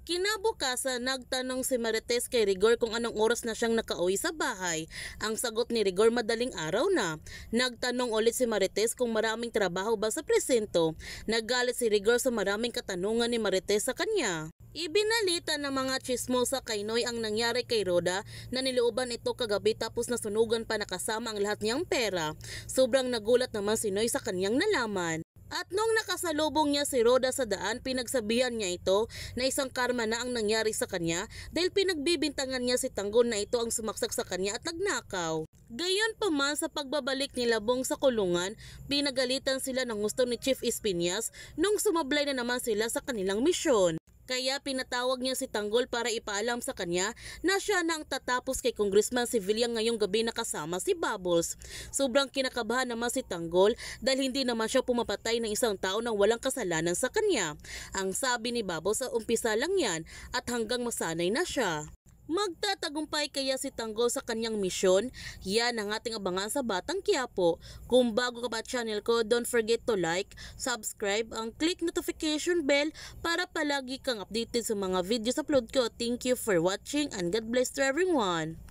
Kinabukasan, nagtanong si Marites kay Rigor kung anong oras na siyang nakauwi sa bahay. Ang sagot ni Rigor, madaling araw na. Nagtanong ulit si Marites kung maraming trabaho ba sa presinto. Naggalit si Rigor sa maraming katanungan ni Marites sa kanya. Ibinalita ng mga chismosa kay Noy ang nangyari kay Roda na nilooban ito kagabi tapos nasunugan pa nakasama ang lahat niyang pera. Sobrang nagulat naman si Noy sa kanyang nalaman. At nung nakasalubong niya si Roda sa daan, pinagsabihan niya ito na isang karma na ang nangyari sa kanya dahil pinagbibintangan niya si Tanggol na ito ang sumaksak sa kanya at nagnakaw. Gayon pa man, sa pagbabalik ni Labong sa kulungan, pinagalitan sila ng gusto ni Chief Espinas nung sumablay na naman sila sa kanilang misyon. Kaya pinatawag niya si Tanggol para ipaalam sa kanya na siya na ang tatapos kay Congressman Sivillian ngayong gabi na kasama si Bubbles. Sobrang kinakabahan naman si Tanggol dahil hindi naman siya pumapatay ng isang tao nang walang kasalanan sa kanya. Ang sabi ni Bubbles, sa umpisa lang yan at hanggang masanay na siya. Magtatagumpay kaya si Tanggol sa kanyang misyon? Yan ang ating abangan sa Batang Quiapo. Kung bago ka pa channel ko, don't forget to like, subscribe, ang click notification bell para palagi kang updated sa mga videos upload ko. Thank you for watching and God bless to everyone.